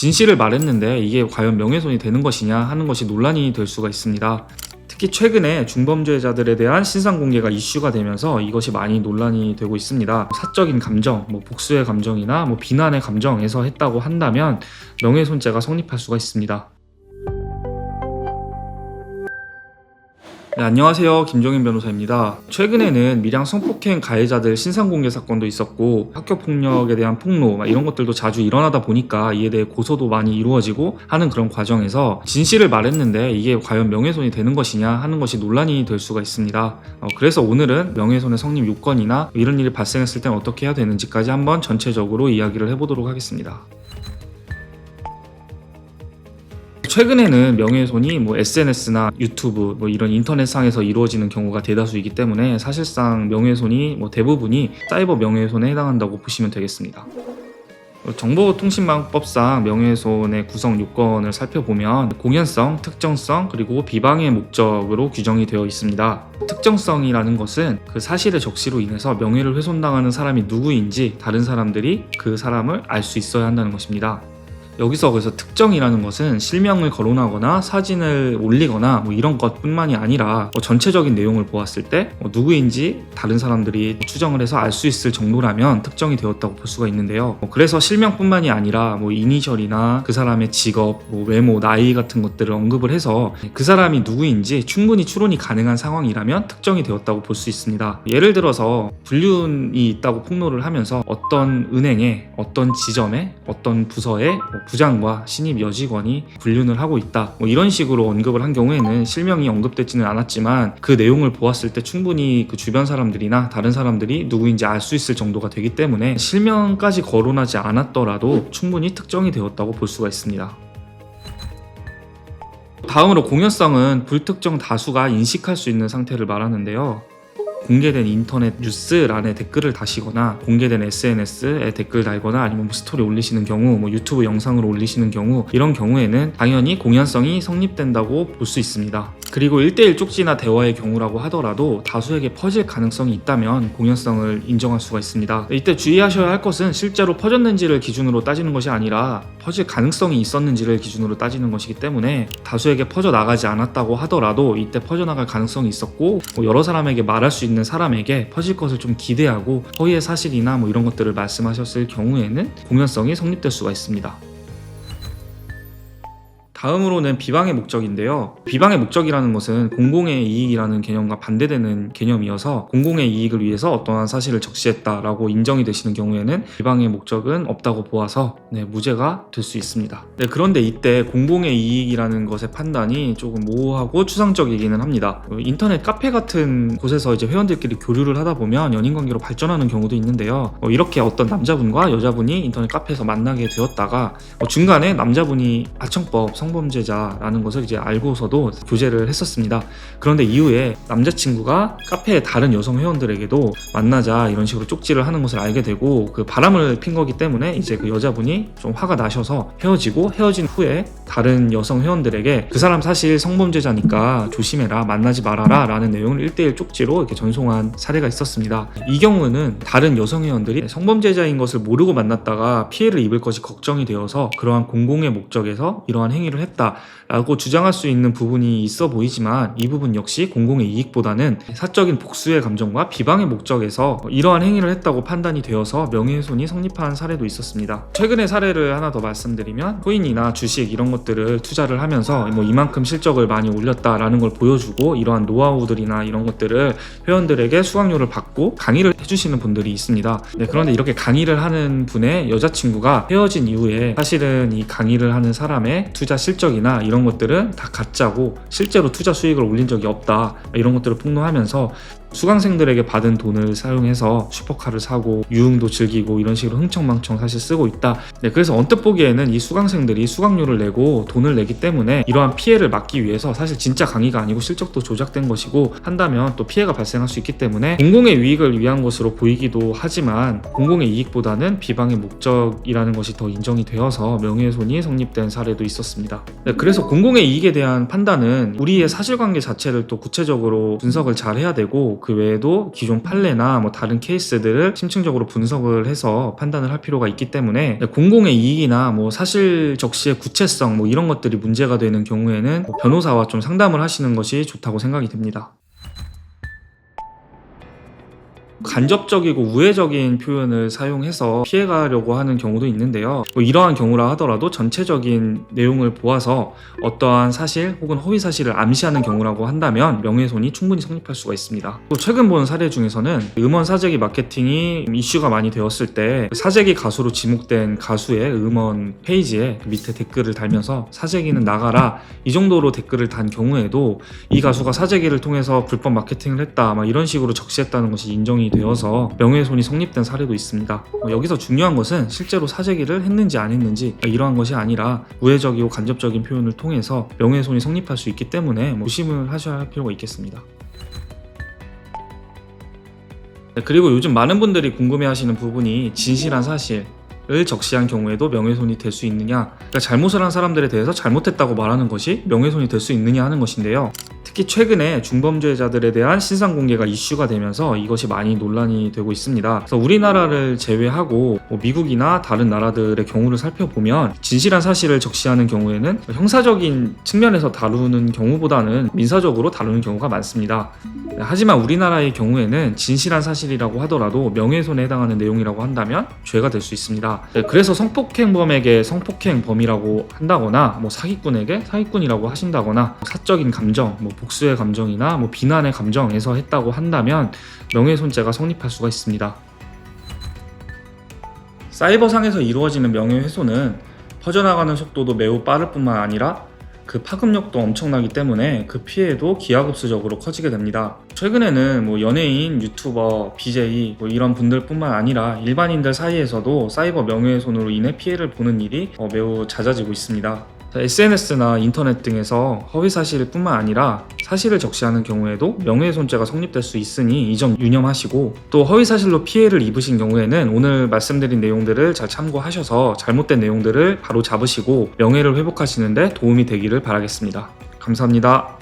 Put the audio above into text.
진실을 말했는데 이게 과연 명예훼손이 되는 것이냐 하는 것이 논란이 될 수가 있습니다. 특히 최근에 중범죄자들에 대한 신상 공개가 이슈가 되면서 이것이 많이 논란이 되고 있습니다. 사적인 감정, 복수의 감정이나 비난의 감정에서 했다고 한다면 명예훼손죄가 성립할 수가 있습니다. 네, 안녕하세요. 김종인 변호사입니다. 최근에는 밀양 성폭행 가해자들 신상공개 사건도 있었고 학교폭력에 대한 폭로 이런 것들도 자주 일어나다 보니까 이에 대해 고소도 많이 이루어지고 하는 그런 과정에서 진실을 말했는데 이게 과연 명예훼손이 되는 것이냐 하는 것이 논란이 될 수가 있습니다. 그래서 오늘은 명예훼손의 성립 요건이나 이런 일이 발생했을 땐 어떻게 해야 되는지까지 한번 전체적으로 이야기를 해보도록 하겠습니다. 최근에는 명예훼손이 SNS나 유튜브 이런 인터넷상에서 이루어지는 경우가 대다수이기 때문에 사실상 명예훼손이 대부분이 사이버 명예훼손에 해당한다고 보시면 되겠습니다. 정보통신망법상 명예훼손의 구성 요건을 살펴보면 공연성, 특정성, 그리고 비방의 목적으로 규정이 되어 있습니다. 특정성이라는 것은 그 사실의 적시로 인해서 명예를 훼손당하는 사람이 누구인지 다른 사람들이 그 사람을 알 수 있어야 한다는 것입니다. 여기서 그래서 특정이라는 것은 실명을 거론하거나 사진을 올리거나 이런 것뿐만이 아니라 전체적인 내용을 보았을 때 누구인지 다른 사람들이 추정을 해서 알 수 있을 정도라면 특정이 되었다고 볼 수가 있는데요. 그래서 실명뿐만이 아니라 이니셜이나 그 사람의 직업, 외모, 나이 같은 것들을 언급을 해서 그 사람이 누구인지 충분히 추론이 가능한 상황이라면 특정이 되었다고 볼 수 있습니다. 예를 들어서 불륜이 있다고 폭로를 하면서 어떤 은행에, 어떤 지점에, 어떤 부서에 부장과 신입 여직원이 불륜을 하고 있다 이런 식으로 언급을 한 경우에는 실명이 언급되지는 않았지만 그 내용을 보았을 때 충분히 그 주변 사람들이나 다른 사람들이 누구인지 알 수 있을 정도가 되기 때문에 실명까지 거론하지 않았더라도 충분히 특정이 되었다고 볼 수가 있습니다. 다음으로 공연성은 불특정 다수가 인식할 수 있는 상태를 말하는데요. 공개된 인터넷 뉴스란에 댓글을 다시거나 공개된 SNS에 댓글 달거나 아니면 스토리 올리시는 경우 유튜브 영상을 올리시는 경우 이런 경우에는 당연히 공연성이 성립된다고 볼 수 있습니다. 그리고 1대1 쪽지나 대화의 경우라고 하더라도 다수에게 퍼질 가능성이 있다면 공연성을 인정할 수가 있습니다. 이때 주의하셔야 할 것은 실제로 퍼졌는지를 기준으로 따지는 것이 아니라 퍼질 가능성이 있었는지를 기준으로 따지는 것이기 때문에 다수에게 퍼져나가지 않았다고 하더라도 이때 퍼져나갈 가능성이 있었고 여러 사람에게 말할 수 있는 사람에게 퍼질 것을 좀 기대하고 허위의 사실이나 이런 것들을 말씀하셨을 경우에는 공연성이 성립될 수가 있습니다. 다음으로는 비방의 목적인데요. 비방의 목적이라는 것은 공공의 이익이라는 개념과 반대되는 개념이어서 공공의 이익을 위해서 어떠한 사실을 적시했다라고 인정이 되시는 경우에는 비방의 목적은 없다고 보아서 무죄가 될 수 있습니다. 그런데 이때 공공의 이익이라는 것의 판단이 조금 모호하고 추상적이기는 합니다. 인터넷 카페 같은 곳에서 이제 회원들끼리 교류를 하다 보면 연인관계로 발전하는 경우도 있는데요. 이렇게 어떤 남자분과 여자분이 인터넷 카페에서 만나게 되었다가 중간에 남자분이 아청법 성범죄자라는 것을 이제 알고서도 교제를 했었습니다. 그런데 이후에 남자친구가 카페의 다른 여성 회원들에게도 만나자 이런 식으로 쪽지를 하는 것을 알게 되고 그 바람을 핀 거기 때문에 이제 그 여자분이 좀 화가 나셔서 헤어지고 헤어진 후에 다른 여성 회원들에게 그 사람 사실 성범죄자니까 조심해라, 만나지 말아라 라는 내용을 1대1 쪽지로 이렇게 전송한 사례가 있었습니다. 이 경우는 다른 여성 회원들이 성범죄자인 것을 모르고 만났다가 피해를 입을 것이 걱정이 되어서 그러한 공공의 목적에서 이러한 행위를 했다라고 주장할 수 있는 부분이 있어 보이지만 이 부분 역시 공공의 이익보다는 사적인 복수의 감정과 비방의 목적에서 이러한 행위를 했다고 판단이 되어서 명예훼손이 성립한 사례도 있었습니다. 최근의 사례를 하나 더 말씀드리면 코인이나 주식 이런 것들을 투자를 하면서 이만큼 실적을 많이 올렸다라는 걸 보여주고 이러한 노하우들이나 이런 것들을 회원들에게 수강료를 받고 강의를 해주시는 분들이 있습니다. 그런데 이렇게 강의를 하는 분의 여자친구가 헤어진 이후에 사실은 이 강의를 하는 사람의 투자 실적이나 이런 것들은 다 가짜고 실제로 투자 수익을 올린 적이 없다 이런 것들을 폭로하면서 수강생들에게 받은 돈을 사용해서 슈퍼카를 사고 유흥도 즐기고 이런 식으로 흥청망청 사실 쓰고 있다. 그래서 언뜻 보기에는 이 수강생들이 수강료를 내고 돈을 내기 때문에 이러한 피해를 막기 위해서 사실 진짜 강의가 아니고 실적도 조작된 것이고 한다면 또 피해가 발생할 수 있기 때문에 공공의 이익을 위한 것으로 보이기도 하지만 공공의 이익보다는 비방의 목적이라는 것이 더 인정이 되어서 명예훼손이 성립된 사례도 있었습니다. 그래서 공공의 이익에 대한 판단은 우리의 사실관계 자체를 또 구체적으로 분석을 잘 해야 되고 그 외에도 기존 판례나 뭐 다른 케이스들을 심층적으로 분석을 해서 판단을 할 필요가 있기 때문에 공공의 이익이나 뭐 사실 적시의 구체성 뭐 이런 것들이 문제가 되는 경우에는 변호사와 좀 상담을 하시는 것이 좋다고 생각이 됩니다. 간접적이고 우회적인 표현을 사용해서 피해가려고 하는 경우도 있는데요. 이러한 경우라 하더라도 전체적인 내용을 보아서 어떠한 사실 혹은 허위 사실을 암시하는 경우라고 한다면 명예훼손이 충분히 성립할 수가 있습니다. 또 최근 본 사례 중에서는 음원 사재기 마케팅이 이슈가 많이 되었을 때 사재기 가수로 지목된 가수의 음원 페이지에 밑에 댓글을 달면서 사재기는 나가라 이 정도로 댓글을 단 경우에도 이 가수가 사재기를 통해서 불법 마케팅을 했다 이런 식으로 적시했다는 것이 인정이 되어서 명예훼손이 성립된 사례도 있습니다. 여기서 중요한 것은 실제로 사재기를 했는지 안 했는지 이러한 것이 아니라 우회적이고 간접적인 표현을 통해서 명예훼손이 성립할 수 있기 때문에 조심을 하셔야 할 필요가 있겠습니다. 그리고 요즘 많은 분들이 궁금해하시는 부분이 진실한 사실을 적시한 경우에도 명예훼손이 될 수 있느냐, 그러니까 잘못을 한 사람들에 대해서 잘못했다고 말하는 것이 명예훼손이 될 수 있느냐 하는 것인데요. 특히 최근에 중범죄자들에 대한 신상 공개가 이슈가 되면서 이것이 많이 논란이 되고 있습니다. 그래서 우리나라를 제외하고 미국이나 다른 나라들의 경우를 살펴보면 진실한 사실을 적시하는 경우에는 형사적인 측면에서 다루는 경우보다는 민사적으로 다루는 경우가 많습니다. 하지만 우리나라의 경우에는 진실한 사실이라고 하더라도 명예훼손에 해당하는 내용이라고 한다면 죄가 될 수 있습니다. 그래서 성폭행범에게 성폭행범이라고 한다거나 사기꾼에게 사기꾼이라고 하신다거나 사적인 감정, 복수의 감정이나 비난의 감정에서 했다고 한다면 명예훼손죄가 성립할 수가 있습니다. 사이버상에서 이루어지는 명예훼손은 퍼져나가는 속도도 매우 빠를 뿐만 아니라 그 파급력도 엄청나기 때문에 그 피해도 기하급수적으로 커지게 됩니다. 최근에는 연예인, 유튜버, BJ 이런 분들뿐만 아니라 일반인들 사이에서도 사이버 명예훼손으로 인해 피해를 보는 일이 매우 잦아지고 있습니다. SNS나 인터넷 등에서 허위사실 뿐만 아니라 사실을 적시하는 경우에도 명예훼손죄가 성립될 수 있으니 이 점 유념하시고, 또 허위사실로 피해를 입으신 경우에는 오늘 말씀드린 내용들을 잘 참고하셔서 잘못된 내용들을 바로 잡으시고 명예를 회복하시는 데 도움이 되기를 바라겠습니다. 감사합니다.